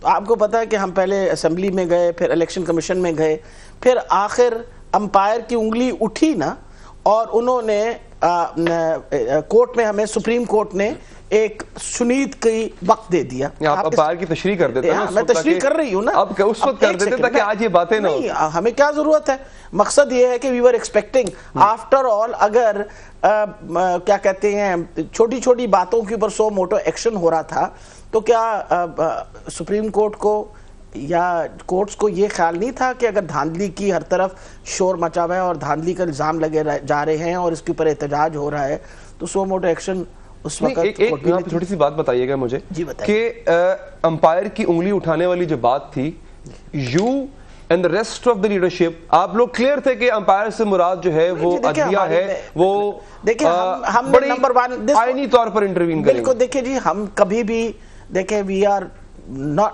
تو آپ کو پتا ہے کہ ہم پہلے اسمبلی میں گئے، پھر الیکشن کمیشن میں گئے، پھر آخر امپائر کی انگلی اٹھی نا، اور انہوں نے کورٹ میں ہمیں سپریم کورٹ نے ایک سنید کی وقت دے دیا. آپ امپائر کی تشریح کر دیتے ہیں، میں تشریح کر رہی ہوں نا، اب اس وقت کر دیتے تاکہ آج یہ باتیں نہ نہیں، ہمیں کیا ضرورت ہے. مقصد یہ ہے کہ وی ور ایکسپیکٹنگ آفٹر آل، اگر کیا کہتے ہیں چھوٹی چھوٹی باتوں کے اوپر سو موٹو ایکشن ہو رہا تھا، تو کیا سپریم کورٹ کو یا کورٹس کو یہ خیال نہیں تھا کہ اگر دھاندلی کی ہر طرف شور مچا ہوا ہے اور دھاندلی کا الزام لگے جا رہے ہیں اور اس کے اوپر احتجاج ہو رہا ہے، تو سو موٹو ایکشن اس وقت. ایک چھوٹی سی بات بتائیے گا مجھے کہ امپائر کی انگلی اٹھانے والی جو بات تھی، you and the rest of the leadership، آپ لوگ کلیئر تھے کہ امپائر سے مراد جو ہے وہ عدلیہ ہے، وہ ہم نے نمبر ون آئینی طور پر انٹروین کریں گے. بالکل. دیکھیں جی، ہم کبھی بھی دیکھیں we are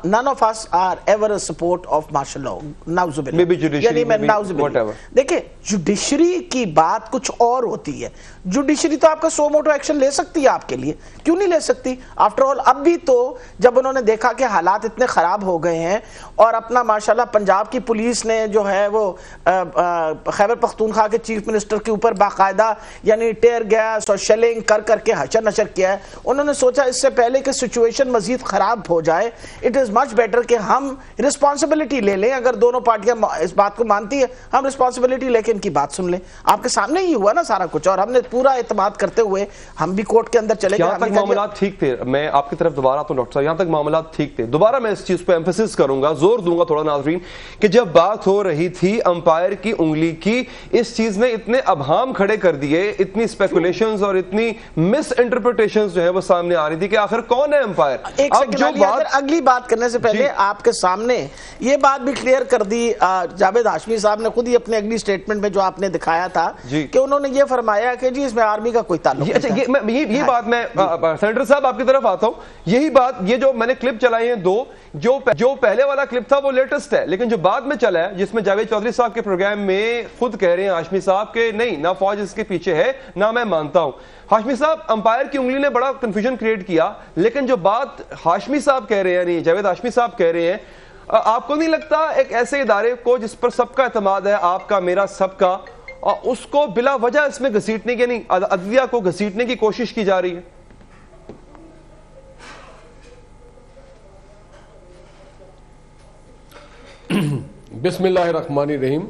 none of us are ever a support of martial law. نعوذ باللہ. Maybe judiciary, maybe whatever. دیکھیں جوڈیشری کی بات کچھ اور ہوتی ہے. جوڈیشری تو آپ کا سو موٹو ایکشن لے سکتی ہے آپ کے لیے، کیوں نہیں لے سکتی؟ آفٹر آل اب بھی تو جب انہوں نے دیکھا کہ حالات اتنے خراب ہو گئے ہیں، اور اپنا ماشاءاللہ پنجاب کی پولیس نے جو ہے وہ خیبر پختونخوا کے چیف منسٹر کے اوپر باقاعدہ یعنی ٹیئر گیس اور شیلنگ کر کے حشر نشر کیا ہے. انہوں نے سوچا اس سے پہلے کہ سچویشن مزید خراب ہو جائے، اٹ از مچ بیٹر کہ ہم رسپانسبلٹی لے لیں. اگر دونوں پارٹیاں اس بات کو مانتی ہے، ہم رسپانسبلٹی لے کے ان کی بات سن لیں. آپ کے سامنے ہی ہوا نا سارا کچھ، اور ہم نے پورا اعتماد کرتے ہوئے ہم بھی کورٹ کے اندر چلے گئے. یہاں تک معاملات ٹھیک تھے. میں آپ کی طرف دوبارہ آتا ہوں ڈاکٹر صاحب، یہاں تک معاملات ٹھیک تھے. دوبارہ میں اس چیز پہ ایمفیسس کروں گا، زور دوں گا تھوڑا ناظرین، کہ جب بات ہو رہی تھی امپائر کی انگلی کی، اس چیز نے اتنے ابہام کھڑے کر دیے، اتنی اسپیکولیشنز اور اتنی مس انٹرپریٹیشنز جو ہے وہ سامنے آ رہی تھی کہ آخر کون ہے امپائر. اب جو بات اگلی بات کرنے سے پہلے آپ کے سامنے یہ بات بھی کلیئر کر دی جاوید ہاشمی صاحب نے خود ہی اپنے اگلی سٹیٹمنٹ میں جو آپ نے دکھایا تھا کہ انہوں نے یہ فرمایا کہ جی اس میں آرمی کا کوئی تعلق نہیں. یہ بات میں سینیٹر صاحب آپ کی طرف آتا ہوں. یہی بات، یہ جو میں نے کلپ چلائی ہیں دو، جو پہلے والا کلپ تھا وہ لیٹسٹ ہے، لیکن جو بعد میں چلا ہے جس میں جاوید چودھری صاحب کے پروگرام میں خود کہہ رہے ہیں ہاشمی صاحب کہ نہیں، نہ فوج اس کے پیچھے ہے، نہ میں مانتا ہوں. ہاشمی صاحب امپائر کی انگلی نے بڑا کنفیوژن کریٹ کیا، لیکن جو بات ہاشمی صاحب کہہ رہے ہیں، یعنی جاوید ہاشمی صاحب کہہ رہے ہیں، آپ کو نہیں لگتا ایک ایسے ادارے کو جس پر سب کا اعتماد ہے، آپ کا میرا سب کا، اس کو بلا وجہ اس میں گھسیٹنے کی، یعنی عدلیہ کو گھسیٹنے کی کوشش کی جا رہی ہے؟ بسم اللہ الرحمن الرحیم.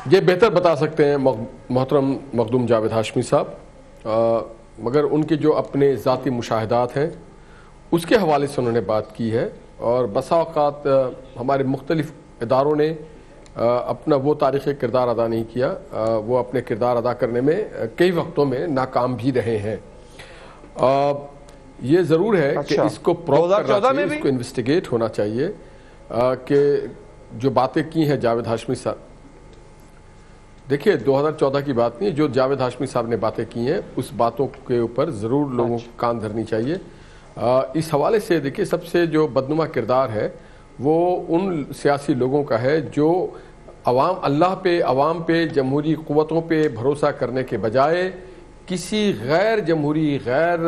یہ بہتر بتا سکتے ہیں محترم مخدوم جاوید ہاشمی صاحب، مگر ان کے جو اپنے ذاتی مشاہدات ہیں اس کے حوالے سے انہوں نے بات کی ہے، اور بسا اوقات ہمارے مختلف اداروں نے اپنا وہ تاریخی کردار ادا نہیں کیا، وہ اپنے کردار ادا کرنے میں کئی وقتوں میں ناکام بھی رہے ہیں. یہ ضرور ہے کہ اس کو پروو کرنا چاہیے، اس کو انویسٹیگیٹ ہونا چاہیے کہ جو باتیں کی ہیں جاوید ہاشمی صاحب. دیکھیے 2014 کی بات نہیں، جو جاوید ہاشمی صاحب نے باتیں کی ہیں اس باتوں کے اوپر ضرور لوگوں کو کان دھرنی چاہیے. اس حوالے سے دیکھیے سب سے جو بدنما کردار ہے وہ ان سیاسی لوگوں کا ہے جو عوام پہ جمہوری قوتوں پہ بھروسہ کرنے کے بجائے کسی غیر جمہوری غیر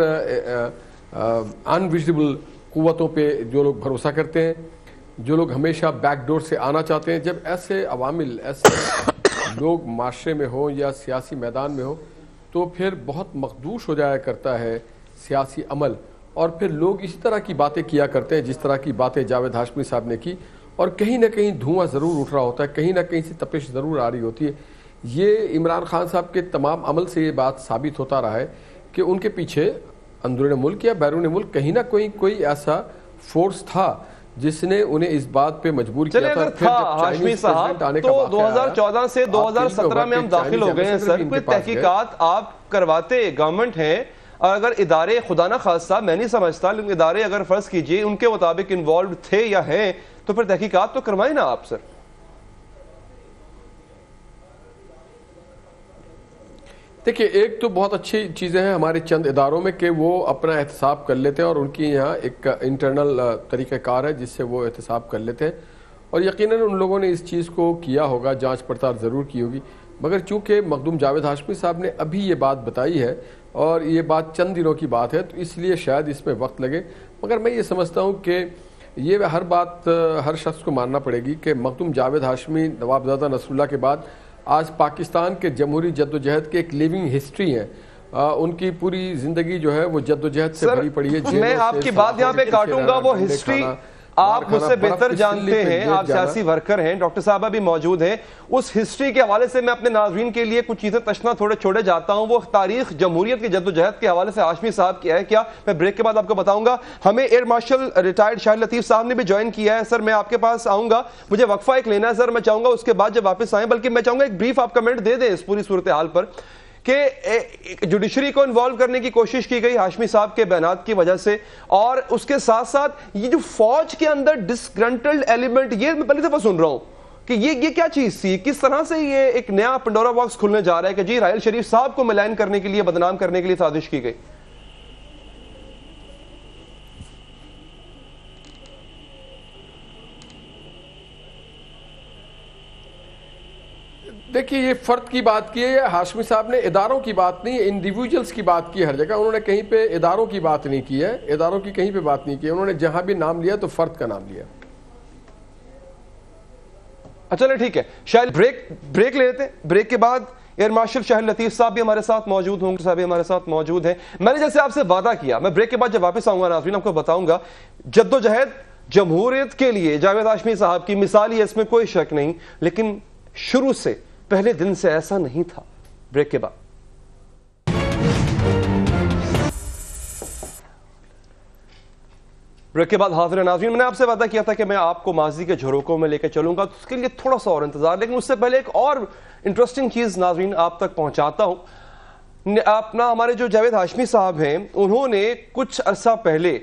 انویزیبل قوتوں پہ جو لوگ بھروسہ کرتے ہیں، جو لوگ ہمیشہ بیک ڈور سے آنا چاہتے ہیں. جب ایسے عوامل، ایسے لوگ معاشرے میں ہوں یا سیاسی میدان میں ہوں تو پھر بہت مخدوش ہو جایا کرتا ہے سیاسی عمل، اور پھر لوگ اسی طرح کی باتیں کیا کرتے ہیں جس طرح کی باتیں جاوید ہاشمی صاحب نے کی، اور کہیں نہ کہیں دھواں ضرور اٹھ رہا ہوتا ہے، کہیں نہ کہیں سے تپش ضرور آ رہی ہوتی ہے. یہ عمران خان صاحب کے تمام عمل سے یہ بات ثابت ہوتا رہا ہے کہ ان کے پیچھے اندرون ملک یا بیرون ملک کہیں نہ کوئی ایسا فورس تھا جس نے انہیں اس بات پہ مجبور کیا تھا. ہاشمی صاحب تو 2014 سے 2017 میں ہم داخل ہو گئے ہیں سر، کوئی تحقیقات آپ کرواتے گورنمنٹ ہیں، اور اگر ادارے خدا نہ خاصہ، میں نہیں سمجھتا لیکن ادارے اگر فرض کیجئے ان کے مطابق انوالوڈ تھے یا ہیں، تو پھر تحقیقات تو کروائیں نا آپ سر. دیکھیں ایک تو بہت اچھی چیزیں ہیں ہمارے چند اداروں میں کہ وہ اپنا احتساب کر لیتے ہیں، اور ان کی یہاں ایک انٹرنل طریقہ کار ہے جس سے وہ احتساب کر لیتے ہیں، اور یقیناً ان لوگوں نے اس چیز کو کیا ہوگا، جانچ پڑتال ضرور کی ہوگی. مگر چونکہ مخدوم جاوید ہاشمی صاحب نے ابھی یہ بات بتائی ہے اور یہ بات چند دنوں کی بات ہے تو اس لیے شاید اس میں وقت لگے، مگر میں یہ سمجھتا ہوں کہ یہ ہر بات ہر شخص کو ماننا پڑے گی کہ مخدوم جاوید ہاشمی نوابزادہ نصر اللہ کے بعد آج پاکستان کے جمہوری جد و جہد کے ایک لیونگ ہسٹری ہیں، ان کی پوری زندگی جو ہے وہ جد و جہد سے بھری پڑی ہے۔ میں آپ کی بات یہاں پہ کاٹوں گا، وہ ہسٹری آپ مجھ سے بہتر جانتے ہیں، آپ سیاسی ورکر ہیں، ڈاکٹر صاحبہ بھی موجود ہیں، اس ہسٹری کے حوالے سے میں اپنے ناظرین کے لیے کچھ چیزیں تشنا تھوڑے چھوڑے جاتا ہوں۔ وہ تاریخ جمہوریت کی جد و جہد کے حوالے سے ہاشمی صاحب کی ہے کیا، میں بریک کے بعد آپ کو بتاؤں گا۔ ہمیں ایئر مارشل ریٹائرڈ شاہد لطیف صاحب نے بھی جوائن کیا ہے۔ سر میں آپ کے پاس آؤں گا، مجھے وقفہ ایک لینا ہے سر، میں چاہوں گا اس کے بعد جب واپس آئیں، بلکہ میں چاہوں گا ایک بریف آپ کمنٹ دے دیں اس پوری صورتحال پر کہ جوڈیشری کو انوالو کرنے کی کوشش کی گئی ہاشمی صاحب کے بیانات کی وجہ سے، اور اس کے ساتھ ساتھ یہ جو فوج کے اندر ڈسگرنٹلڈ ایلیمنٹ، یہ میں پہلی دفعہ سن رہا ہوں کہ یہ کیا چیز تھی، کس طرح سے یہ ایک نیا پنڈورا باکس کھلنے جا رہا ہے کہ جی راحیل شریف صاحب کو ملائن کرنے کے لیے، بدنام کرنے کے لیے سازش کی گئی۔ دیکھیے یہ فرد کی بات کی ہے، ہاشمی صاحب نے اداروں کی بات نہیں، انڈیویجولز کی بات کی ہر جگہ، انہوں نے کہیں پہ اداروں کی بات نہیں کی ہے، اداروں کی کہیں پہ بات نہیں کی ہے، انہوں نے جہاں بھی نام لیا تو فرد کا نام لیا۔ چلے ٹھیک ہے، شاید بریک لے لیتے ہیں، بریک کے بعد ایئر مارشل شاہد لطیف صاحب بھی ہمارے ساتھ موجود ہوں گے، صاحب بھی ہمارے ساتھ موجود ہیں۔ میں نے جیسے آپ سے وعدہ کیا، میں بریک کے بعد جب واپس آؤں گا ناظرین آپ کو بتاؤں گا جد و جہد جمہوریت کے لیے جاوید ہاشمی صاحب کی مثال ہے، اس میں کوئی شک نہیں، لیکن شروع سے پہلے دن سے ایسا نہیں تھا۔ بریک کے بعد حاضر ناظرین، میں نے آپ سے وعدہ کیا تھا کہ میں آپ کو ماضی کے جھروکوں میں لے کے چلوں گا، تو اس کے لیے تھوڑا سا اور انتظار، لیکن اس سے پہلے ایک اور انٹرسٹنگ چیز ناظرین آپ تک پہنچاتا ہوں۔ اپنا ہمارے جو جاوید ہاشمی صاحب ہیں، انہوں نے کچھ عرصہ پہلے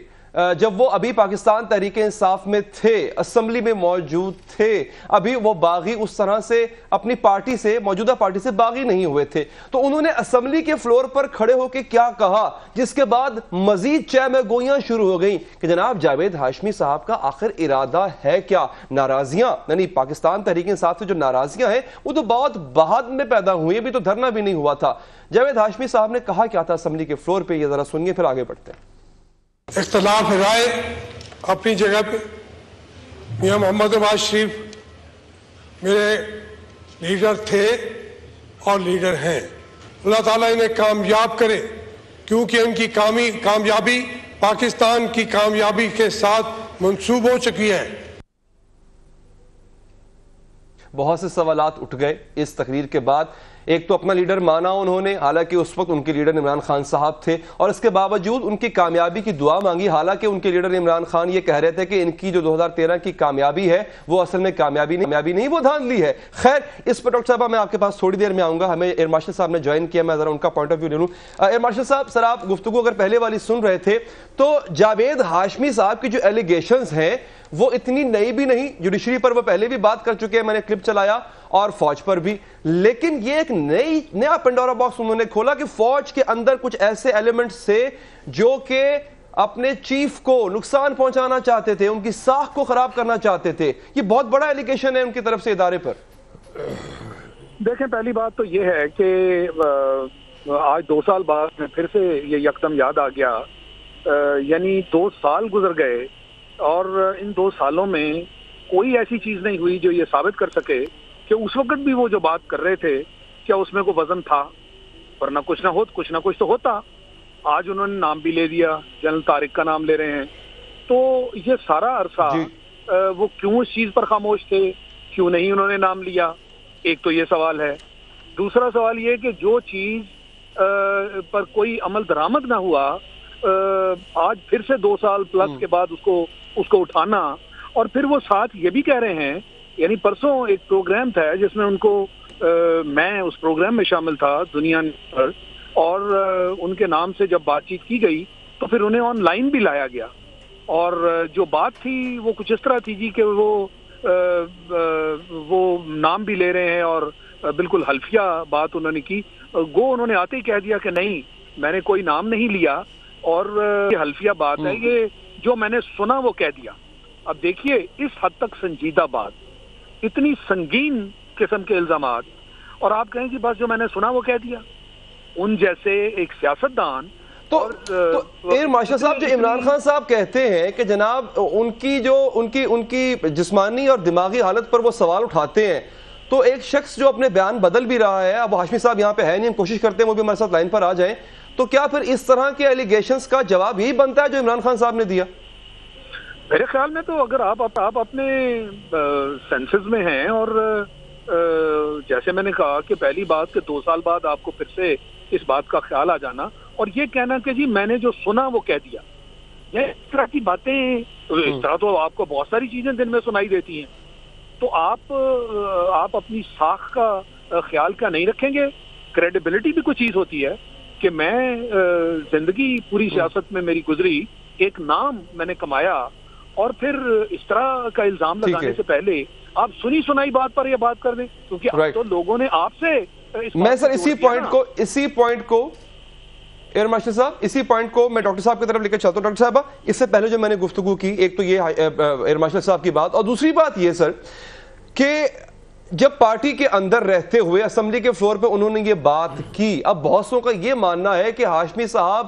جب وہ ابھی پاکستان تحریک انصاف میں تھے، اسمبلی میں موجود تھے، ابھی وہ باغی اس طرح سے اپنی پارٹی سے، موجودہ پارٹی سے باغی نہیں ہوئے تھے، تو انہوں نے اسمبلی کے فلور پر کھڑے ہو کے کیا کہا، جس کے بعد مزید چہ میں گوئیاں شروع ہو گئیں کہ جناب جاوید ہاشمی صاحب کا آخر ارادہ ہے کیا۔ ناراضیاں، یعنی پاکستان تحریک انصاف سے جو ناراضیاں ہیں وہ تو بہت بعد میں پیدا ہوئی، ابھی تو دھرنا بھی نہیں ہوا تھا۔ جاوید ہاشمی صاحب نے کہا کیا تھا اسمبلی کے فلور پہ، یہ ذرا سنیے پھر آگے بڑھتے ہیں۔ اختلاف رائے اپنی جگہ پہ، میاں محمد نواز شریف میرے لیڈر تھے اور لیڈر ہیں، اللہ تعالیٰ انہیں کامیاب کرے، کیونکہ ان کی کامیابی پاکستان کی کامیابی کے ساتھ منسوب ہو چکی ہے۔ بہت سے سوالات اٹھ گئے اس تقریر کے بعد۔ ایک تو اپنا لیڈر مانا انہوں نے، حالانکہ اس وقت ان کے لیڈر عمران خان صاحب تھے، اور اس کے باوجود ان کی کامیابی کی دعا مانگی، حالانکہ ان کے لیڈر عمران خان یہ کہہ رہے تھے کہ ان کی جو 2013 کی کامیابی ہے وہ اصل میں کامیابی نہیں، وہ دھاندلی ہے۔ خیر اس پر ڈاکٹر صاحبہ میں آپ کے پاس تھوڑی دیر میں آؤں گا، ہمیں ایئر مارشل صاحب نے جوائن کیا، میں ذرا ان کا پوائنٹ آف ویو لے لوں۔ ایئر مارشل صاحب، سر آپ گفتگو اگر پہلے والی سن رہے تھے تو جاوید ہاشمی صاحب کی جو ایلیگیشنز ہیں وہ اتنی نئی بھی نہیں، جوڈیشری پر وہ پہلے بھی بات کر چکے ہیں، میں نے کلپ چلایا، اور فوج پر بھی، لیکن یہ ایک نیا پنڈورا باکس انہوں نے کھولا کہ فوج کے اندر کچھ ایسے ایلیمنٹس سے جو کہ اپنے چیف کو نقصان پہنچانا چاہتے تھے، ان کی ساکھ کو خراب کرنا چاہتے تھے۔ یہ بہت بڑا ایلیگیشن ہے ان کی طرف سے ادارے پر۔ دیکھیں پہلی بات تو یہ ہے کہ آج 2 سال بعد میں پھر سے یہ یکدم یاد آ گیا، یعنی 2 سال گزر گئے اور ان 2 سالوں میں کوئی ایسی چیز نہیں ہوئی جو یہ ثابت کر سکے کہ اس وقت بھی وہ جو بات کر رہے تھے کیا اس میں کوئی وزن تھا، ورنہ کچھ نہ کچھ تو ہوتا۔ آج انہوں نے نام بھی لے دیا، جنرل طارق کا نام لے رہے ہیں، تو یہ سارا عرصہ وہ کیوں اس چیز پر خاموش تھے، کیوں نہیں انہوں نے نام لیا، ایک تو یہ سوال ہے۔ دوسرا سوال یہ کہ جو چیز پر کوئی عمل درآمد نہ ہوا، آج پھر سے 2 سال پلس کے بعد اس کو اٹھانا، اور پھر وہ ساتھ یہ بھی کہہ رہے ہیں، یعنی پرسوں ایک پروگرام تھا جس میں ان کو میں اس پروگرام میں شامل تھا دنیا پر، اور ان کے نام سے جب بات چیت کی گئی تو پھر انہیں آن لائن بھی لایا گیا، اور جو بات تھی وہ کچھ اس طرح تھی جی کہ وہ نام بھی لے رہے ہیں، اور بالکل حلفیہ بات انہوں نے کی، گو انہوں نے آتے ہی کہہ دیا کہ نہیں میں نے کوئی نام نہیں لیا، اور یہ حلفیہ بات ہے، یہ جو میں نے سنا وہ کہہ دیا۔ اب دیکھیے اس حد تک سنجیدہ بات، اتنی سنگین قسم کے الزامات، اور آپ کہیں جی بس جو میں نے سنا وہ کہہ دیا. ان جیسے ایک سیاستدان تو ایئر مارشل صاحب جو عمران خان صاحب کہتے ہیں کہ جناب ان کی جسمانی اور دماغی حالت پر وہ سوال اٹھاتے ہیں، تو ایک شخص جو اپنے بیان بدل بھی رہا ہے، اب ہاشمی صاحب یہاں پہ ہے نہیں، ہم کوشش کرتے ہیں وہ بھی ہمارے ساتھ لائن پر آ جائیں، تو کیا پھر اس طرح کے ایلیگیشنز کا جواب ہی بنتا ہے جو عمران خان صاحب نے دیا؟ میرے خیال میں تو اگر آپ اپنے سینسز میں ہیں، اور جیسے میں نے کہا کہ پہلی بات کہ 2 سال بعد آپ کو پھر سے اس بات کا خیال آ جانا اور یہ کہنا کہ جی میں نے جو سنا وہ کہہ دیا، یہ اس طرح کی باتیں، اس طرح تو آپ کو بہت ساری چیزیں دن میں سنائی دیتی ہیں، تو آپ اپنی ساکھ کا خیال کیا نہیں رکھیں گے؟ کریڈیبلٹی بھی کوئی چیز ہوتی ہے کہ میں زندگی پوری سیاست میں میری گزری، ایک نام میں نے کمایا، اور پھر اس طرح کا الزام لگانے سے پہلے آپ سنی سنائی بات پر یہ بات کر دیں، کیونکہ اب تو لوگوں نے آپ سے میں سر اسی پوائنٹ کو ایئر مارشل صاحب اسی پوائنٹ کو میں ڈاکٹر صاحب کی طرف لے کے چلتا ہوں. ڈاکٹر صاحبہ اس سے پہلے جو میں نے گفتگو کی، ایک تو یہ ایئر مارشل صاحب کی بات، اور دوسری بات یہ سر کہ جب پارٹی کے اندر رہتے ہوئے اسمبلی کے فلور پہ انہوں نے یہ بات کی، اب بہت سو کا یہ ماننا ہے کہ ہاشمی صاحب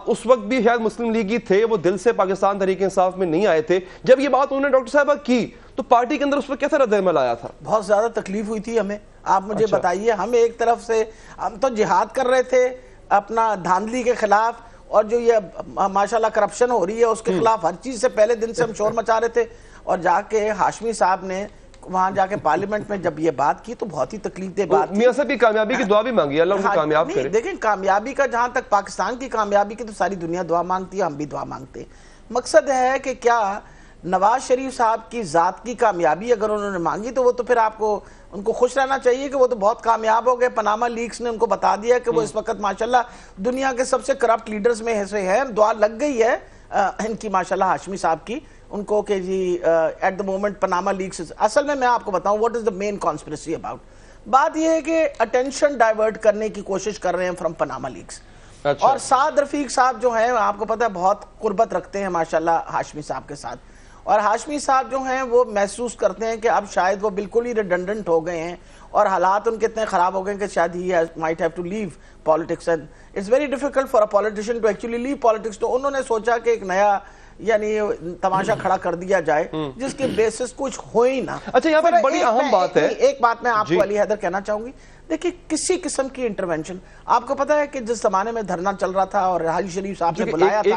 اس وقت بھی شاید مسلم لیگی تھے، وہ دل سے پاکستان تحریک انصاف میں نہیں آئے تھے. جب یہ بات انہوں نے ڈاکٹر صاحبہ کی تو پارٹی کے اندر اس پر کیسا رد عمل آیا تھا؟ بہت زیادہ تکلیف ہوئی تھی ہمیں. آپ مجھے بتائیے، ہم ایک طرف سے ہم تو جہاد کر رہے تھے اپنا دھاندلی کے خلاف، اور جو یہ ماشاءاللہ کرپشن ہو رہی ہے اس کے خلاف ہر چیز سے پہلے دن سے ہم شور مچا رہے تھے، اور جا کے ہاشمی صاحب نے وہاں جا کے پارلیمنٹ میں جب یہ بات کی تو بہت ہی تکلیف دہ بات تھی. میاں صاحب کی کامیابی کی دعا بھی مانگی، اللہ ان کو کامیاب کرے. دیکھیں کامیابی کا، جہاں تک پاکستان کی کامیابی کی تو ساری دنیا دعا مانگتی ہے، ہم بھی دعا مانگتے ہیں. مقصد ہے کہ کیا نواز شریف صاحب کی ذات کی کامیابی اگر انہوں نے مانگی تو وہ تو پھر آپ کو ان کو خوش رہنا چاہیے کہ وہ تو بہت کامیاب ہو گئے. پاناما لیکس نے ان کو بتا دیا کہ وہ اس وقت ماشاءاللہ دنیا کے سب سے کرپٹ لیڈرز میں سے ہیں. دعا لگ گئی ہے ان کی ماشاءاللہ ہاشمی صاحب کی ان کو کہ جی at the moment Panama leaks. اصل میں آپ کو بتاؤں what is the main conspiracy about. بات یہ ہے کہ اٹینشن ڈائیورٹ کرنے کی کوشش کر رہے ہیں فرام پاناما لیکس. اور سعد رفیق صاحب جو ہیں آپ کو پتہ ہے بہت قربت رکھتے ہیں ماشاءاللہ ہاشمی صاحب کے ساتھ، اور ہاشمی صاحب جو ہیں وہ محسوس کرتے ہیں کہ اب شاید وہ بالکل ہی ریڈنڈنٹ ہو گئے ہیں اور حالات ان کے اتنے خراب ہو گئے ہیں کہ شاید ہی might have to leave politics and it's very difficult for a politician to actually leave politics. تو انہوں نے سوچا کہ ایک نیا یعنی تماشا کھڑا کر دیا جائے جس کے بیسس کچھ ہو ہی نہ. اچھا یہاں پر بڑی اہم بات ہے، ایک بات میں آپ کو علی حیدر کہنا چاہوں گی. دیکھیں کسی قسم کی انٹرونشن، آپ کو پتہ ہے کہ جس زمانے میں دھرنا چل رہا تھا اور حاجی شریف صاحب نے بلایا تھا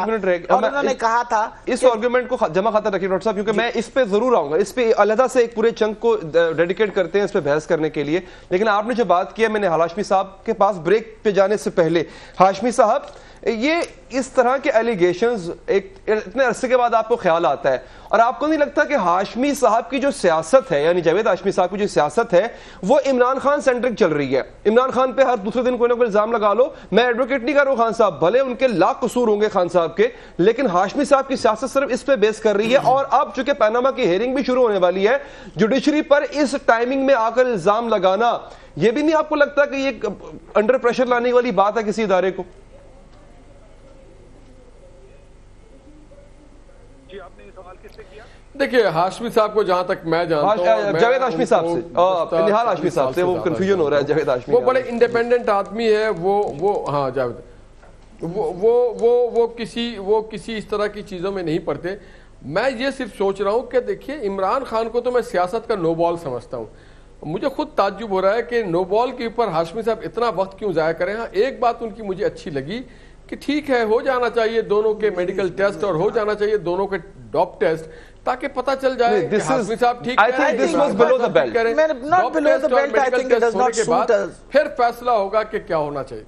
اور انہوں نے کہا تھا اس آرگومنٹ کو جمع خاطر رکھیے ڈاکٹر صاحب، کیونکہ میں اس پہ ضرور آؤں گا، اس پہ علیحدہ سے ایک پورے چنک کو ڈیڈیکیٹ کرتے ہیں اس پہ بحث کرنے کے لیے. لیکن آپ نے جو بات کیا، میں نے ہاشمی صاحب کے پاس بریک پہ جانے سے پہلے، ہاشمی صاحب یہ اس طرح کے ایلیگیشنز اتنے عرصے کے بعد آپ کو خیال آتا ہے، اور آپ کو نہیں لگتا کہ ہاشمی صاحب کی جو سیاست ہے، یعنی جاوید ہاشمی صاحب کی جو سیاست ہے وہ عمران خان سینٹرک چل رہی ہے؟ عمران خان پہ ہر دوسرے دن کوئی نہ کوئی الزام لگا لو. میں ایڈوکیٹ نہیں کر رہا ہوں خان صاحب، بھلے ان کے لاکھ قصور ہوں گے خان صاحب کے، لیکن ہاشمی صاحب کی سیاست صرف اس پہ بیس کر رہی ہے. اور اب چونکہ پاناما کی ہیئرنگ بھی شروع ہونے والی ہے، جوڈیشری پر اس ٹائمنگ میں آ کر الزام لگانا، یہ بھی نہیں آپ کو لگتا کہ یہ انڈر پریشر لانے والی بات ہے کسی ادارے کو؟ دیکھیں ہاشمی صاحب کو جہاں تک میں جانتا ہوں، جاوید ہاشمی صاحب سے، نہال ہاشمی صاحب سے، وہ کنفیوژن ہو رہا ہے. جاوید ہاشمی وہ بڑے انڈیپینڈنٹ آدمی ہے، وہ ہاں جاوید وہ کسی اس طرح کی چیزوں میں نہیں پڑتے. میں یہ صرف سوچ رہا ہوں کہ دیکھیے عمران خان کو تو میں سیاست کا نو بال سمجھتا ہوں. مجھے خود تعجب ہو رہا ہے کہ نو بال کے اوپر ہاشمی صاحب اتنا وقت کیوں ضائع کریں. ہاں ایک بات ان کی مجھے اچھی لگی کہ ٹھیک ہے ہو جانا چاہیے دونوں کے میڈیکل ٹیسٹ اور ہو جانا چاہیے دونوں کے ڈاپ ٹیسٹ تاکہ پتہ چل جائے کہ ہاشمی صاحب ٹھیک ہے، پھر فیصلہ ہوگا کہ کیا ہونا چاہیے.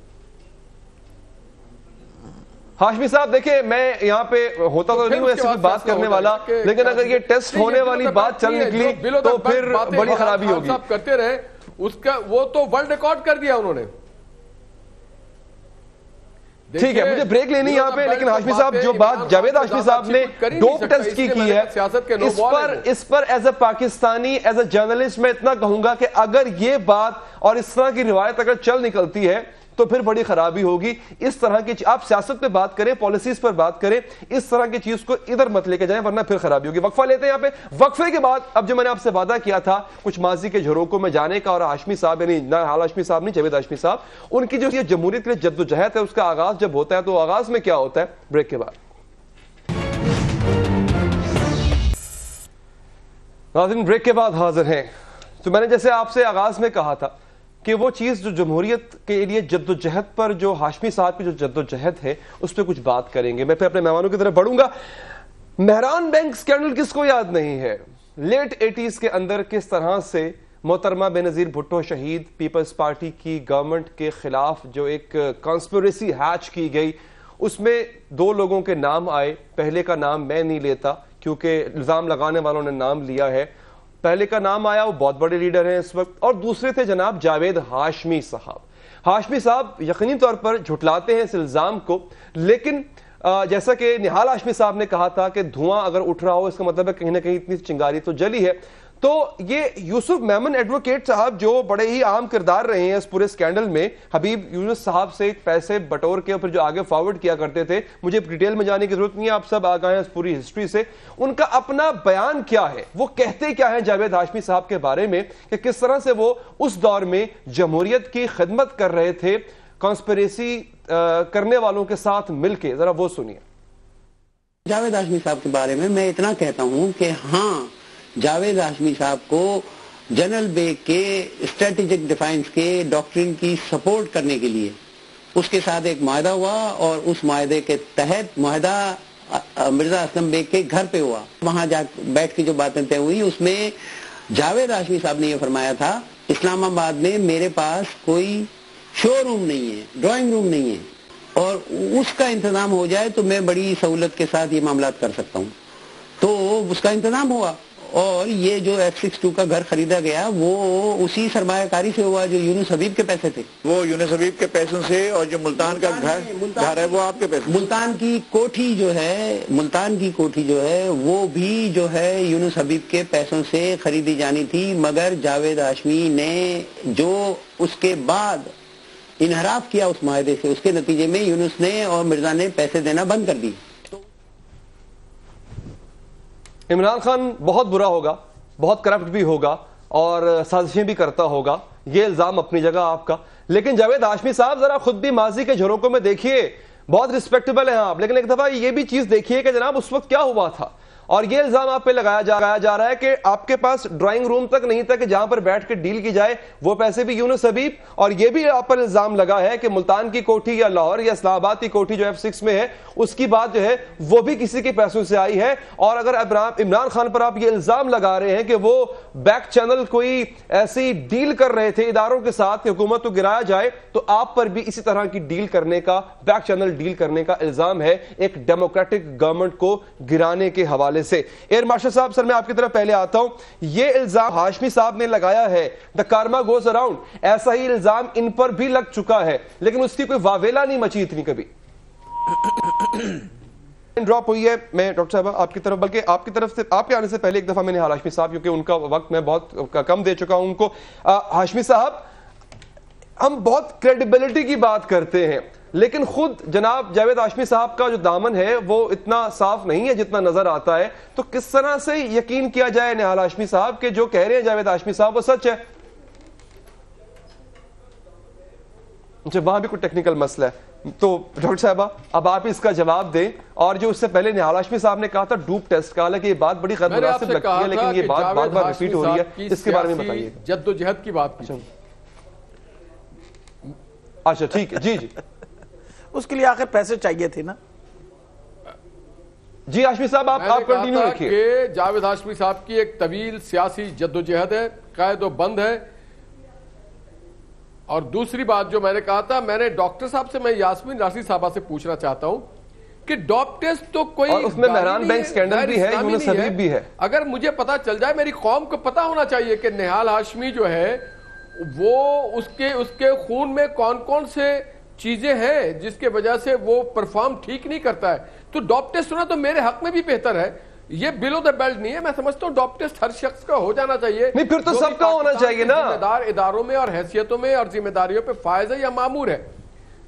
ہاشمی صاحب دیکھیں میں یہاں پہ ہوتا تو نہیں ہوں ایسی بات کرنے والا، لیکن اگر یہ ٹیسٹ ہونے والی بات چل نکلی تو پھر بڑی خرابی ہوگی. صاحب کرتے رہے اس کا وہ تو ورلڈ ریکارڈ کر دیا انہوں نے. ٹھیک ہے مجھے بریک لینی یہاں پہ، لیکن ہاشمی صاحب جو بات جاوید ہاشمی صاحب نے ڈوپ ٹیسٹ کی ہے اس پر as a Pakistani as a journalist میں اتنا کہوں گا کہ اگر یہ بات اور اس طرح کی روایت اگر چل نکلتی ہے تو پھر بڑی خرابی ہوگی. اس طرح کی آپ سیاست پہ بات کریں, پالیسیز پر بات کریں, اس طرح کی چیز کو ادھر مت لے کے جائیں ورنہ پھر خرابی ہوگی. وقفہ لیتے ہیں یہاں پہ. وقفے کے بعد اب جو میں نے آپ سے وعدہ کیا تھا کچھ ماضی کے جھروکوں میں جانے کا, اور ہاشمی صاحب یعنی نہال ہاشمی صاحب نہیں, جاوید ہاشمی صاحب, ان کی جو یہ جمہوریت کے لیے جدوجہد ہے اس کا آغاز جب ہوتا ہے تو آغاز میں کیا ہوتا ہے؟ بریک کے بعد. ناظرین بریک کے بعد حاضر ہیں. تو میں نے جیسے آپ سے آغاز میں کہا تھا کہ وہ چیز جو جمہوریت کے لیے جدوجہد پر جو ہاشمی صاحب کی جو جدوجہد ہے اس پہ کچھ بات کریں گے. میں پھر اپنے مہمانوں کی طرف بڑھوں گا. مہران بینک سکینڈل کس کو یاد نہیں ہے؟ لیٹ 80s کے اندر کس طرح سے محترمہ بے نظیر بھٹو شہید پیپلز پارٹی کی گورنمنٹ کے خلاف جو ایک کانسپریسی ہیچ کی گئی, اس میں 2 لوگوں کے نام آئے. پہلے کا نام میں نہیں لیتا کیونکہ الزام لگانے والوں نے نام لیا ہے. پہلے کا نام آیا, وہ بہت بڑے لیڈر ہیں اس وقت, اور دوسرے تھے جناب جاوید ہاشمی صاحب. ہاشمی صاحب یقینی طور پر جھٹلاتے ہیں اس الزام کو, لیکن جیسا کہ نہال ہاشمی صاحب نے کہا تھا کہ دھواں اگر اٹھ رہا ہو اس کا مطلب ہے کہیں نہ کہیں اتنی چنگاری تو جلی ہے. تو یہ یوسف میمن ایڈوکیٹ صاحب جو بڑے ہی عام کردار رہے ہیں اس پورے سکینڈل میں, حبیب یونس صاحب سے پیسے بٹور کے پھر جو آگے فارورڈ کیا کرتے تھے, مجھے ڈیٹیل میں جانے کی ضرورت نہیں ہے, آپ سب آگاہ ہیں اس پوری ہسٹری سے. ان کا اپنا بیان کیا ہے, وہ کہتے کیا ہیں جاوید ہاشمی صاحب کے بارے میں کہ کس طرح سے وہ اس دور میں جمہوریت کی خدمت کر رہے تھے کانسپریسی کرنے والوں کے ساتھ مل کے. ذرا وہ سنیے. جاوید ہاشمی صاحب کے بارے میں اتنا کہتا ہوں کہ ہاں, جاوید ہاشمی صاحب کو جنرل بیگ کے اسٹریٹجک ڈیفینس کے ڈاکٹرن کی سپورٹ کرنے کے لیے اس کے ساتھ ایک معاہدہ ہوا, اور اس معاہدے کے تحت معاہدہ مرزا اسلم بیگ کے گھر پہ ہوا. وہاں جا بیٹھ کے جو باتیں طے ہوئی اس میں جاوید ہاشمی صاحب نے یہ فرمایا تھا اسلام آباد میں میرے پاس کوئی شو روم نہیں ہے, ڈرائنگ روم نہیں ہے, اور اس کا انتظام ہو جائے تو میں بڑی سہولت کے ساتھ یہ معاملات کر سکتا ہوں. تو اس کا انتظام ہوا, اور یہ جو F62 کا گھر خریدا گیا وہ اسی سرمایہ کاری سے ہوا جو یونس حبیب کے پیسے تھے. وہ یونس حبیب کے پیسوں سے, اور جو ملتان کا گھر ہے وہ آپ کے پیسے. ملتان کی کوٹھی جو ہے وہ بھی جو ہے یونس حبیب کے پیسوں سے خریدی جانی تھی, مگر جاوید ہاشمی نے جو اس کے بعد انحراف کیا اس معاہدے سے, اس کے نتیجے میں یونس نے اور مرزا نے پیسے دینا بند کر دی. عمران خان بہت برا ہوگا, بہت کرپٹ بھی ہوگا اور سازشیں بھی کرتا ہوگا, یہ الزام اپنی جگہ آپ کا. لیکن جاوید ہاشمی صاحب ذرا خود بھی ماضی کے جھروکوں میں دیکھیے, بہت رسپیکٹیبل ہیں آپ, لیکن ایک دفعہ یہ بھی چیز دیکھیے کہ جناب اس وقت کیا ہوا تھا. اور یہ الزام آپ پہ لگایا جا رہا ہے کہ آپ کے پاس ڈرائنگ روم تک نہیں تھا کہ جہاں پر بیٹھ کے ڈیل کی جائے, وہ پیسے بھی یونس حبیب. اور یہ بھی آپ پر الزام لگا ہے کہ ملتان کی کوٹھی یا لاہور یا اسلام آباد کی کوٹھی جو F6 میں ہے اس کی بات جو ہے وہ بھی کسی کے پیسوں سے آئی ہے. اور اگر عمران خان پر آپ یہ الزام لگا رہے ہیں کہ وہ بیک چینل کوئی ایسی ڈیل کر رہے تھے اداروں کے ساتھ کہ حکومت کو گرایا جائے, تو آپ پر بھی اسی طرح کی ڈیل کرنے کا, بیک چینل ڈیل کرنے کا الزام ہے ایک ڈیموکریٹک گورنمنٹ کو گرانے کے حوالے سے. ایئر مارشل صاحب, سر میں آپ کی طرف پہلے آتا ہوں. یہ الزام ہاشمی صاحب نے لگایا ہے, the karma goes around, ایسا ہی الزام ان پر بھی لگ چکا ہے, لیکن اس کی کوئی واویلا نہیں مچی اتنی کبھی. ڈراپ ہوئی ہے. میں ڈاکٹر صاحب آپ کی طرف, بلکہ آپ کی طرف سے, آپ کے آنے سے پہلے ایک دفعہ میں نے ہاشمی صاحب, کیونکہ ان کا وقت میں بہت کم دے چکا ہوں ان کو. ہاشمی صاحب, ہم بہت کریڈیبلٹی کی بات کرتے ہیں, لیکن خود جناب جاوید ہاشمی صاحب کا جو دامن ہے وہ اتنا صاف نہیں ہے جتنا نظر آتا ہے. تو کس طرح سے یقین کیا جائے نہال ہاشمی صاحب کہ جو کہہ رہے ہیں جاوید ہاشمی صاحب وہ سچ ہے؟ وہاں بھی کوئی ٹیکنیکل مسئلہ ہے. تو ڈاکٹر صاحبہ اب آپ اس کا جواب دیں. اور جو اس سے پہلے نہال ہاشمی صاحب نے کہا تھا ڈوپ ٹیسٹ کا, حالانکہ یہ بات بڑی غیر مناسب لگتی ہے لیکن یہ بات بار بار ریپیٹ ہو رہی ہے, اس کے بارے میں بتائیے. جدوجہد کی بات کی. اچھا ٹھیک ہے, جی جی. اس کے لیے آخر پیسے چاہیے تھے نا. جی ہاشمی صاحب آپ کنٹینیو رکھیے. کہ جاوید ہاشمی صاحب کی ایک طویل سیاسی جدوجہد ہے, قائد و بند ہے. اور دوسری بات جو میں نے کہا تھا, میں نے ڈاکٹر صاحب سے, میں یاسمین راشد صاحبہ سے پوچھنا چاہتا ہوں کہ ڈاپ ٹیسٹ تو کوئی, اور اس میں مہران بینک سکینڈل بھی ہے, یونس حبیب بھی ہے. اگر مجھے پتا چل جائے, میری قوم کو پتا ہونا چاہیے کہ نہال ہاشمی جو ہے وہ اس کے خون میں کون کون سے چیزیں ہیں جس کے وجہ سے وہ پرفارم ٹھیک نہیں کرتا ہے. تو ڈاپ ٹیسٹ ہونا تو میرے حق میں بھی بہتر ہے, یہ بلو دا بیلٹ نہیں ہے. میں سمجھتا ہوں ڈاپ ٹیسٹ ہر شخص کا ہو جانا چاہیے. نہیں پھر تو سب کا ہونا چاہیے نا. ذمہ دار اداروں میں اور حیثیتوں میں اور ذمہ داریوں پہ فائز ہے یا مامور ہے.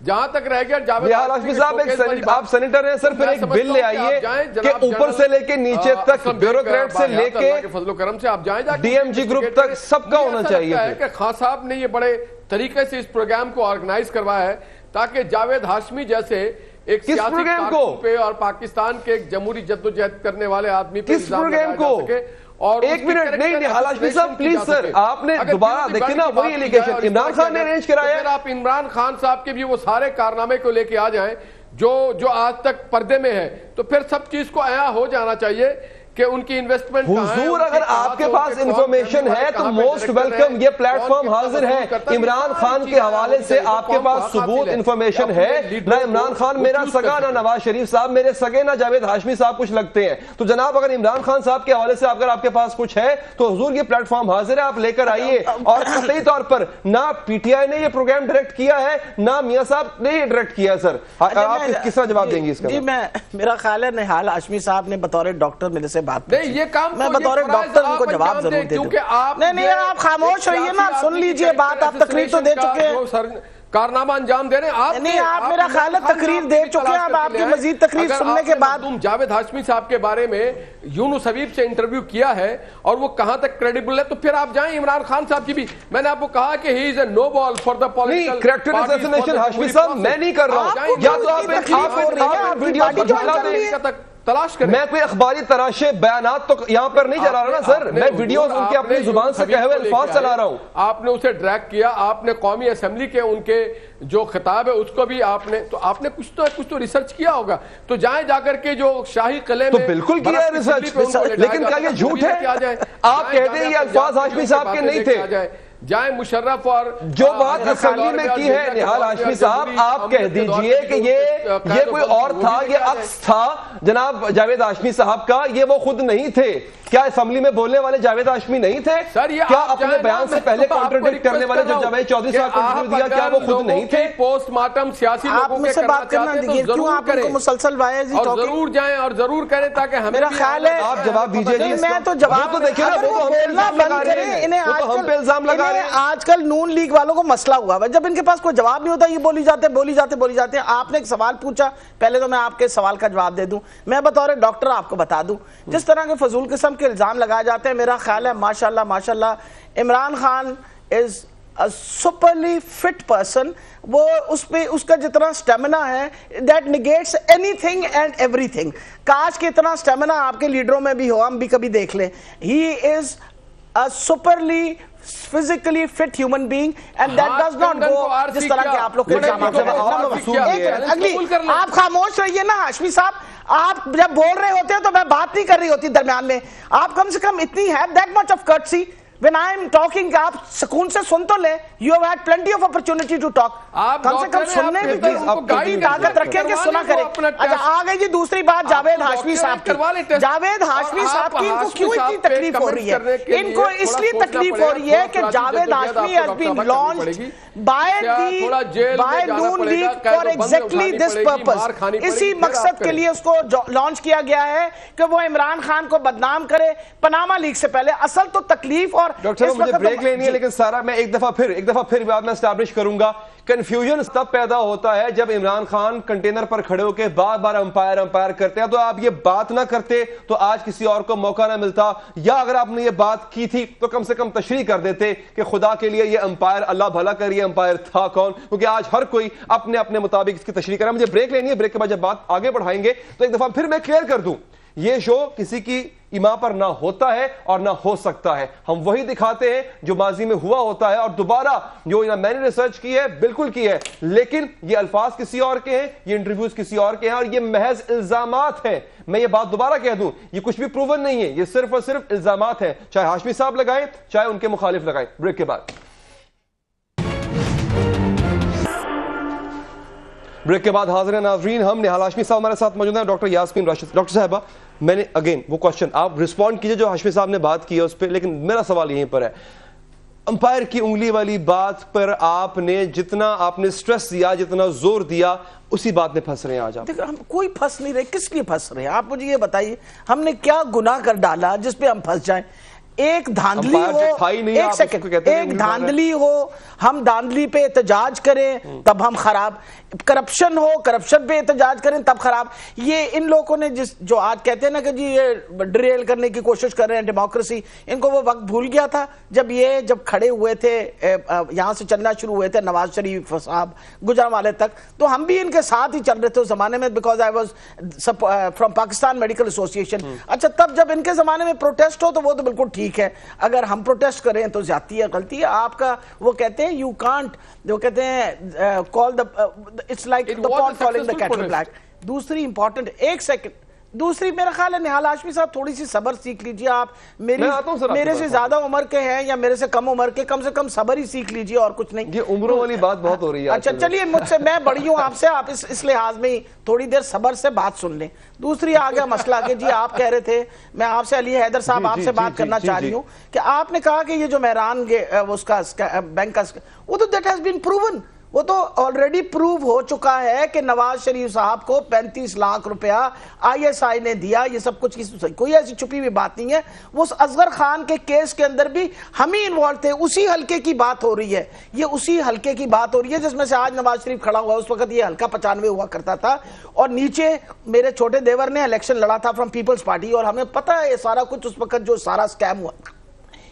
جہاں تک رہ گیا جاوید ہاشمی صاحب، آپ سینیٹر ہیں سر، پھر ایک بل لے آئیے کہ اوپر سے لے کے نیچے تک، بیوروکریٹ سے لے کے فضل و کرم سے آپ جائیں جا ڈی ایم جی گروپ تک سب کا ہونا چاہیے کہ خان صاحب نے یہ بڑے طریقے سے اس پروگرام کو آرگنائز کروایا ہے تاکہ جاوید ہاشمی جیسے ایک سیاسی کارکن پہ اور پاکستان کے ایک جمہوری جدوجہد کرنے والے آدمی پہ الزام لگایا جا سکے. اور ایک منٹ نہیں ہاشمی صاحب پلیز سر، آپ نے دوبارہ دیکھیں نا وہی ایلیگیشن عمران خان نے ارینج کرایا ہے. آپ عمران خان صاحب کے بھی وہ سارے کارنامے کو لے کے آ جائیں جو آج تک پردے میں ہے، تو پھر سب چیز کو عیاں ہو جانا چاہیے کہ ان کی انویسٹمنٹ حضور اگر آپ کے پاس انفارمیشن ہے تو موسٹ ویلکم، یہ پلیٹ فارم حاضر ہے. عمران خان کے حوالے سے آپ کے پاس ثبوت انفارمیشن ہے. نہ عمران خان میرا سگا، نہ نواز شریف صاحب میرے سگے، نہ جاوید ہاشمی صاحب کچھ لگتے ہیں. تو جناب اگر عمران خان صاحب کے حوالے سے اگر آپ کے پاس کچھ ہے تو حضور یہ پلیٹ فارم حاضر ہے، آپ لے کر آئیے. اور قطعی طور پر نہ پی ٹی آئی نے یہ پروگرام ڈائریکٹ کیا ہے، نہ میاں صاحب نے یہ ڈائریکٹ کیا. سر آپ کس طرح جواب دیں گے اس کا؟ جی میرا خیال ہے نہال ہاشمی صاحب نے بطور ڈاکٹر میرے سے بات نہیں، یہ میں بطور ڈاکٹر ان کو جواب ضرور دے دوں. نہیں آپ خاموش رہیے نا، سن لیجئے بات. آپ تقریر تو دے چکے ہیں، کارنامہ انجام دے رہے ہیں. نہیں آپ میرا خیال ہے تقریر دے چکے ہیں. اب آپ کی مزید تقریر سننے کے بعد جاوید ہاشمی صاحب کے بارے میں یونس حبیب سے انٹرویو کیا ہے اور وہ کہاں تک کریڈیبل ہے، تو پھر آپ جائیں عمران خان صاحب کی بھی. میں نے آپ کو کہا کہ he is a no ball for the political character assassination. Hashmi صاحب میں نہیں کر رہا ہوں، یا تو آپ ویڈیو تلاش کریں. میں کوئی اخباری تراشے بیانات تو یہاں پر نہیں چلا رہا نا سر، میں ویڈیوز ان کے اپنی زبان سے کہے ہوئے الفاظ چلا رہا ہوں. آپ نے اسے ڈریگ کیا، آپ نے قومی اسمبلی کے ان کے جو خطاب ہے اس کو بھی آپ نے کچھ تو ریسرچ کیا ہوگا. تو جائیں جا کر کے جو شاہی قلعے میں تو بالکل کیا ہے ریسرچ، لیکن کیا یہ جھوٹ ہے؟ آپ کہتے ہیں یہ الفاظ ہاشمی صاحب کے نہیں تھے. جائیں مشرف اور جو بات اسمبلی میں کی ہے نہال ہاشمی صاحب، آپ کہہ دیجئے کہ یہ کوئی اور تھا، یہ عکس تھا جناب جاوید ہاشمی صاحب کا، یہ وہ خود نہیں تھے. کیا اسمبلی میں بولنے والے جاوید ہاشمی نہیں تھے؟ کیا اپنے بیان سے پہلے کانٹرڈکٹ کرنے والے جو جاوید چودھری صاحب کو انٹرویو دیا، کیا وہ خود نہیں تھے؟ پوسٹ مارٹم سیاسی لوگوں کے کرنا چاہتے ہیں تو ضرور کریں، مسلسل اور ضرور جائیں اور ضرور کریں تاکہ ہمیں میرا خیال ہے آپ جواب دیجئے جی. میں تو جواب تو دیکھیں نا، وہ ہم پہ الزام لگا رہے ہیں. آج کل نون لیگ والوں کو مسئلہ ہوا ہے، جب ان کے پاس کوئی جواب نہیں ہوتا یہ بولی جاتے ہیں. آپ نے ایک سوال پوچھا، پہلے تو میں آپ کے سوال کا جواب دے دوں. میں بطور ڈاکٹر آپ کو بتا دوں جس طرح کے فضول قسم کے الزام لگائے جاتے ہیں، میرا خیال ہے ماشاءاللہ عمران خان از a superly fit person. وہ اس کا جتنا سٹیمنا ہے that negates anything and everything. کاش کہ اتنا سٹیمنا آپ کے لیڈروں میں بھی ہو، ہم بھی کبھی دیکھ لیں. He is a superly physically fit human being and that does not go جس طرح کہ آپ لوگ آپ خاموش رہیے نا ہاشمی صاحب. آپ جب بول رہے ہوتے ہیں تو میں بات نہیں کر رہی ہوتی درمیان میں. آپ کم سے کم اتنی have that much of courtesy when I am talking کہ آپ سکون سے سن تو لیں. You have had plenty of opportunity to talk. کم سے کم سننے بھی طاقت رکھیں کہ سنا کریں. اچھا آ گئی جی دوسری بات جاوید ہاشمی صاحب کی. جاوید ہاشمی صاحب کی ان کو کیوں اتنی تکلیف ہو رہی ہے؟ ان کو اس لیے تکلیف ہو رہی ہے کہ Javed Hashmi has been launched by Noon league for exactly this purpose. اسی مقصد کے لیے اس کو لانچ کیا گیا ہے کہ وہ عمران خان کو بدنام کرے پاناما لیگ سے پہلے. اصل تو تکلیف اور ڈاکٹر صاحب مجھے بریک لینی ہے، لیکن سارا میں ایک دفعہ پھر بات میں اسٹیبلش کروں گا. کنفیوژن تب پیدا ہوتا ہے جب عمران خان کنٹینر پر کھڑے ہو کے بار بار امپائر کرتے ہیں. تو آپ یہ بات نہ کرتے تو آج کسی اور کو موقع نہ ملتا، یا اگر آپ نے یہ بات کی تھی تو کم سے کم تشریح کر دیتے کہ خدا کے لیے یہ امپائر اللہ بھلا کر یہ امپائر تھا کون، کیونکہ آج ہر کوئی اپنے مطابق اس کی تشریح کرے. مجھے بریک لینی ہے، بریک کے بعد جب بات آگے بڑھائیں گے تو ایک دفعہ پھر میں کلیئر کر دوں یہ شو کسی کی ایما پر نہ ہوتا ہے اور نہ ہو سکتا ہے. ہم وہی دکھاتے ہیں جو ماضی میں ہوا ہوتا ہے، اور دوبارہ جو میں نے ریسرچ کی ہے بالکل کی ہے، لیکن یہ الفاظ کسی اور کے ہیں، یہ انٹرویوز کسی اور کے ہیں، اور یہ محض الزامات ہیں. میں یہ بات دوبارہ کہہ دوں، یہ کچھ بھی پروون نہیں ہے، یہ صرف اور صرف الزامات ہیں، چاہے ہاشمی صاحب لگائیں چاہے ان کے مخالف لگائیں. بریک کے بعد حاضر ہیں ناظرین. ہم نہال ہاشمی صاحب ہمارے ساتھ موجود ہیں، ڈاکٹر یاسمین راشد. ڈاکٹر صاحبہ میں نے اگین وہ کوشچن آپ رسپونڈ کیجئے جو ہاشمی صاحب نے بات کی ہے اس پہ، لیکن میرا سوال یہیں پر ہے. امپائر کی انگلی والی بات پر آپ نے جتنا سٹریس دیا، جتنا زور دیا، اسی بات میں پھنس رہے ہیں آج آپ. ہم کوئی پھنس نہیں رہے. کس لیے پھنس رہے ہیں آپ مجھے یہ بتائیے؟ ہم نے کیا گناہ کر ڈالا جس پہ ہم پھنس جائیں؟ ایک دھاندلی ہو، ایک سیکنڈ، ایک دھاندلی ہو، ہم دھاندلی پہ احتجاج کریں تب ہم خراب. کرپشن ہو, کرپشن پہ احتجاج کریں تب خراب. یہ ان لوگوں نے جو آج کہتے ہیں نا کہ جی یہ ڈریل کرنے کی کوشش کر رہے ہیں ڈیموکریسی, ان کو وہ وقت بھول گیا تھا جب کھڑے ہوئے تھے یہاں سے چلنا شروع ہوئے تھے نواز شریف صاحب گجرانوالے تک, تو ہم بھی ان کے ساتھ ہی چل رہے تھے اس زمانے میں, because I was from Pakistan medical association. اچھا تب جب ان کے زمانے میں پروٹیسٹ ہو تو وہ تو بالکل ٹھیک ہے, اگر ہم پروٹیسٹ کریں تو زیادتی ہے, غلطی ہے آپ کا. وہ کہتے ہیں یو کانٹ, وہ کہتے ہیں call the it's like the pot calling the kettle black. دوسری امپورٹنٹ, ایک سیکنڈ, دوسری میرا خیال ہے نہال ہاشمی صاحب تھوڑی سی صبر سیکھ لیجئے. آپ میرے سے زیادہ عمر کے ہیں یا میرے سے کم عمر کے, کم سے کم صبر ہی سیکھ لیجئے اور کچھ نہیں. یہ عمروں والی بات بہت ہو رہی ہے. اچھا چلیے, مجھ سے میں بڑی ہوں آپ سے, آپ اس لحاظ میں تھوڑی دیر صبر سے بات سن لیں. دوسری آگیا مسئلہ کہ جی آپ کہہ رہے تھے, میں آپ سے علی حیدر صاحب آپ سے بات کرنا چاہ رہی ہوں کہ آپ نے کہا کہ یہ جو مہران اس کا بینک کا, وہ تو دیٹ ہیز بین پروون, وہ تو آلریڈی پروو ہو چکا ہے کہ نواز شریف صاحب کو 35 لاکھ روپیہ آئی ایس آئی نے دیا. یہ سب کچھ کوئی ایسی چھپی ہوئی بات نہیں ہے. وہ اصغر خان کے کیس کے اندر بھی ہم ہی انوالو تھے, اسی حلقے کی بات ہو رہی ہے, یہ اسی حلقے کی بات ہو رہی ہے جس میں سے آج نواز شریف کھڑا ہوا ہے. اس وقت یہ حلقہ 95 ہوا کرتا تھا, اور نیچے میرے چھوٹے دیور نے الیکشن لڑا تھا فرام پیپلز پارٹی, اور ہمیں پتہ ہے یہ سارا کچھ اس وقت جو سارا سکیم ہوا.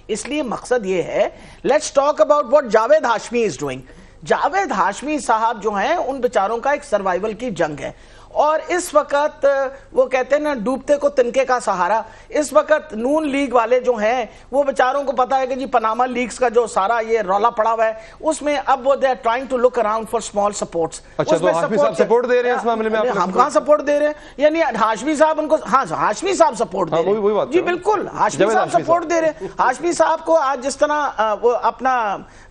اس لیے مقصد یہ ہے, let's talk about what Javed Hashmi is doing. Javed Hashmi صاحب جو ہیں ان بیچاروں کا ایک سروائیول کی جنگ ہے, اور اس وقت وہ کہتے ہیں نا ڈوبتے کو تنکے کا سہارا. اس وقت نون لیگ والے جو ہیں وہ بیچاروں کو پتا ہے کہ جی پاناما لیکس کا جو سارا یہ رولا پڑا ہوا ہے, اس میں اب وہ they are trying to look around for small sports. اچھا تو ہاشمی صاحب سپورٹ دے رہے ہیں اس معاملے میں؟ ہم کہاں سپورٹ دے رہے ہیں, یعنی ہاشمی صاحب ان کو, ہاں ہاشمی صاحب سپورٹ دے رہے ہیں, جی بالکل ہاشمی صاحب سپورٹ دے رہے ہیں. ہاشمی صاحب کو آج جس طرح وہ اپنا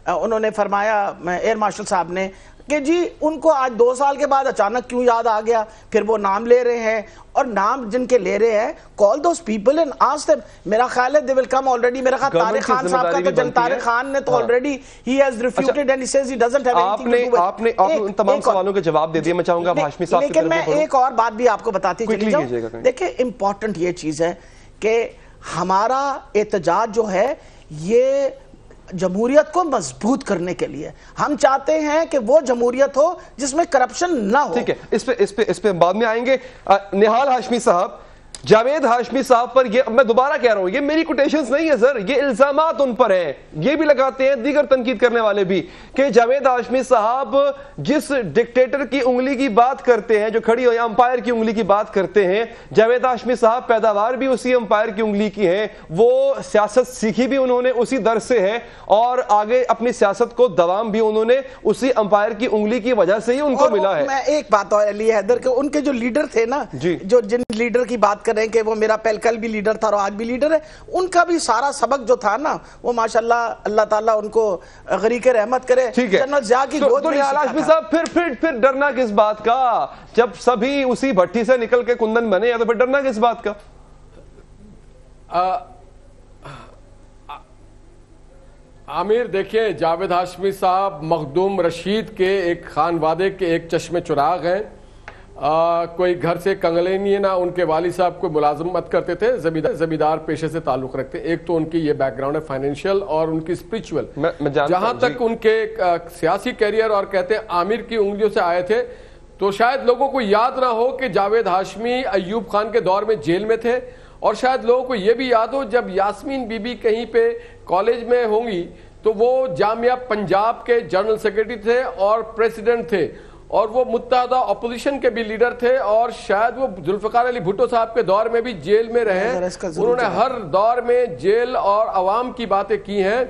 انہوں نے فرمایا ایئر مارشل صاحب نے کہ جی ان کو آج 2 سال کے بعد اچانک کیوں یاد آ گیا, پھر وہ نام لے رہے ہیں, اور نام جن کے لے رہے ہیں call those people and ask them. میرا خیال ہے they will come already. میرا خیال طارق خان صاحب کا تو جن طارق خان نے تو already he has refuted and he says he doesn't have anything to do with. آپ نے ان تمام سوالوں کے جواب دے دیے, میں چاہوں گا ہاشمی صاحب لیکن میں ایک اور بات بھی آپ کو بتاتی چلی جاؤں. دیکھیں امپورٹنٹ یہ چیز ہے کہ ہمارا احتجاج جو ہے یہ جمہوریت کو مضبوط کرنے کے لیے, ہم چاہتے ہیں کہ وہ جمہوریت ہو جس میں کرپشن نہ ہو. ٹھیک ہے, اس پہ بعد میں آئیں گے. نہال ہاشمی صاحب, جاوید ہاشمی صاحب پر یہ میں دوبارہ کہہ رہا ہوں, یہ میری کوٹیشنز نہیں ہے سر, یہ الزامات ان پر ہیں, یہ بھی لگاتے ہیں دیگر تنقید کرنے والے بھی کہ جاوید ہاشمی صاحب جس ڈکٹیٹر کی انگلی کی بات کرتے ہیں, جو کھڑی ہوئی امپائر کی انگلی کی بات کرتے ہیں, جاوید ہاشمی صاحب پیداوار بھی اسی امپائر کی انگلی کی ہے, وہ سیاست سیکھی بھی انہوں نے اسی در سے ہے, اور آگے اپنی سیاست کو دوام بھی انہوں نے اسی امپائر کی انگلی کی وجہ سے ہی ان کو ملا ہے. میں ایک بات اور علی حیدر کہ ان کے جو لیڈر تھے نا, جو جن لیڈر کی بات کریں کہ وہ میرا کل بھی لیڈر تھا اور آج بھی لیڈر ہے, ان کا بھی سارا سبق جو تھا نا وہ ماشاءاللہ اللہ تعالیٰ ان کو غریق رحمت کرے. جنرل ضیاء کی گود میں نہال ہاشمی صاحب پھر ڈرنا کس بات کا, جب سبھی اسی بھٹی سے نکل کے کندن بنے ہیں تو پھر ڈرنا کس بات کا؟ عامر دیکھیں, جاوید ہاشمی صاحب مخدوم رشید کے ایک خانوادے کے ایک چشم چراغ ہیں. کوئی گھر سے کنگلے نہیں ہے, نہ ان کے والد صاحب کوئی ملازمت کرتے تھے, زمیندار پیشے سے تعلق رکھتے. ایک تو ان کی یہ بیک گراؤنڈ ہے فائنینشیل اور ان کی اسپرچول. جہاں تک ان کے سیاسی کیریئر اور کہتے ہیں عامر کی انگلیوں سے آئے تھے, تو شاید لوگوں کو یاد نہ ہو کہ جاوید ہاشمی ایوب خان کے دور میں جیل میں تھے, اور شاید لوگوں کو یہ بھی یاد ہو جب یاسمین بی بی کہیں پہ کالج میں ہوں گی تو وہ جامعہ پنجاب کے جنرل سیکرٹری تھے اور پریزیڈنٹ تھے, اور وہ متحدہ اپوزیشن کے بھی لیڈر تھے, اور شاید وہ ذوالفقار علی بھٹو صاحب کے دور میں بھی جیل میں رہے. انہوں نے ہر دور میں جیل اور عوام کی باتیں کی ہیں.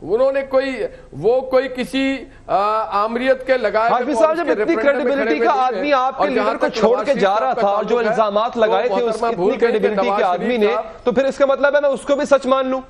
انہوں نے کوئی کسی آمریت کے لگائے. ہاشمی صاحب جب اتنی کریڈیبلٹی کا آدمی آپ کے لیڈر کو چھوڑ کے جا رہا تھا, اور جو الزامات لگائے تھے اس اتنی کریڈیبلٹی کے آدمی نے, تو پھر اس کا مطلب ہے میں اس کو بھی سچ مان لوں؟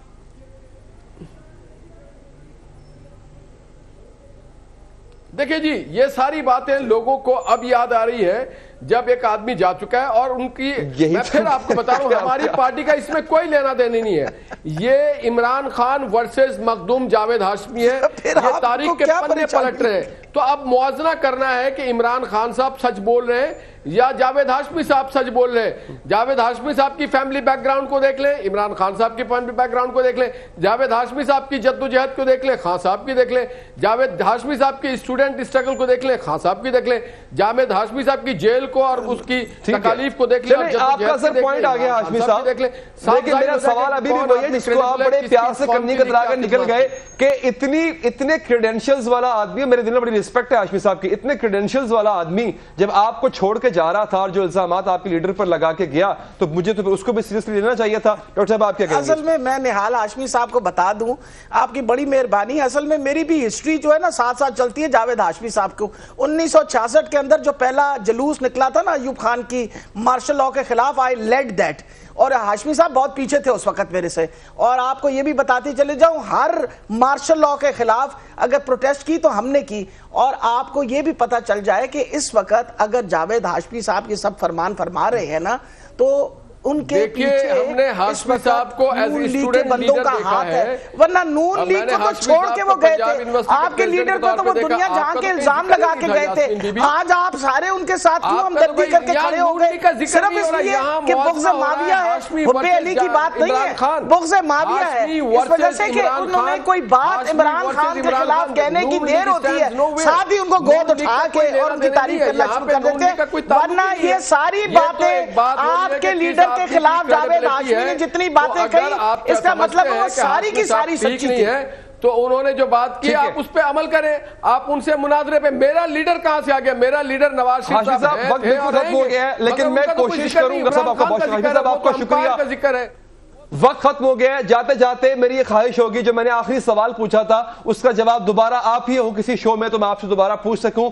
دیکھیں جی, یہ ساری باتیں لوگوں کو اب یاد آ رہی ہے جب ایک آدمی جا چکا ہے, اور ان کی میں پھر آپ کو بتا رہا ہوں ہماری پارٹی کا اس میں کوئی لینا دینا نہیں ہے. یہ عمران خان ورسز مخدوم جاوید ہاشمی ہے, یہ تاریخ کے پنے پلٹ رہے ہیں. تو اب موازنہ کرنا ہے کہ عمران خان صاحب سچ بول رہے ہیں یا جاوید ہاشمی صاحب سچ بول رہے ہیں. جاوید ہاشمی صاحب کی فیملی بیک گراؤنڈ کو دیکھ لیں, عمران خان صاحب کی فیملی بیک گراؤنڈ کو دیکھ لیں, جاوید ہاشمی صاحب کی جدوجہد کو دیکھ لیں, خان صاحب کی دیکھ لیں, جاوید ہاشمی صاحب کی اسٹوڈنٹ اسٹرگل کو دیکھ لیں, خان صاحب کی دیکھ لیں, جاوید ہاشمی صاحب کی جیل کو اور اس کی تکالیف کو دیکھ لیں, آپ کا سر پوائنٹ آ گیا ہاشمی صاحب. لیکن میرا سوال ابھی بھی وہی ہے جس کو آپ بڑے پیار سے کرنی کا دلا کر نکل گئے کہ اتنے کریڈینشلز والا آدمی, میرے دل میں بڑی رسپیکٹ ہے ہاشمی صاحب کی, اتنے کریڈینشلز والا آدمی جب آپ کو چھوڑ کے جا رہا تھا اور جو الزامات آپ کے لیڈر پر لگا کے گیا تو مجھے تو اس کو بھی سیریسلی لینا چاہیے تھا. ڈاکٹر صاحب آپ کیا کہیں گے؟ اصل میں نہال ہاشمی صاحب کو بتا دوں, آپ کی بڑی مہربانی, اصل میں میری بھی ہسٹری جو ہے نا ساتھ ساتھ چلتی ہے جاوید ہاشمی صاحب کو. 1966 کے اندر جو پہلا جلوس نکلا تھا نا ایوب خان کی مارشل لاء کے خلاف, آئی لیڈ دیٹ, اور ہاشمی صاحب بہت پیچھے تھے اس وقت میرے سے. اور آپ کو یہ بھی بتاتی چلے جاؤں, ہر مارشل لاء کے خلاف اگر پروٹیسٹ کی تو ہم نے کی. اور آپ کو یہ بھی پتا چل جائے کہ اس وقت اگر جاوید ہاشمی صاحب یہ سب فرمان فرما رہے ہیں نا تو ان کے پیچھے ہم نے ہاشمی صاحب کو ایز اسٹوڈنٹ بندوں کا ہاتھ ہے, ورنہ نون لیگ کو تو چھوڑ کے وہ گئے تھے, آپ کے لیڈر کو تو وہ دنیا جہاں کے الزام لگا کے گئے تھے. آج آپ سارے ان کے ساتھ کیوں ہمدردی کر کے کھڑے ہو گئے؟ صرف اس لیے کہ بغض معاویہ ہے, حب علی کی بات نہیں ہے, بغض معاویہ ہے, اس وجہ سے کہ انہوں نے کوئی بات عمران خان کے خلاف کہنے کی دیر ہوتی ہے ساتھ ہی ان کو گود اٹھا کے اور ان کی تعریف کرنا شروع کر دیتے ہیں. ورنہ یہ ساری باتیں آپ کے لیڈر کے خلاف جاوید ہاشمی نے جتنی باتیں کہی, اس کا مطلب وہ ساری کی ساری سچی تھی. تو انہوں نے جو بات کی آپ اس پہ عمل کریں, آپ ان سے مناظرے پہ. میرا لیڈر کہاں سے آ گیا؟ میرا لیڈر نواز شریف صاحب وقت بالکل ختم ہو گیا ہے, لیکن میں کوشش کروں گا. آپ کا شکریہ. وقت ختم ہو گیا ہے. جاتے جاتے میری یہ خواہش ہوگی جو میں نے آخری سوال پوچھا تھا اس کا جواب دوبارہ آپ ہی ہو کسی شو میں تو میں آپ سے دوبارہ پوچھ سکوں.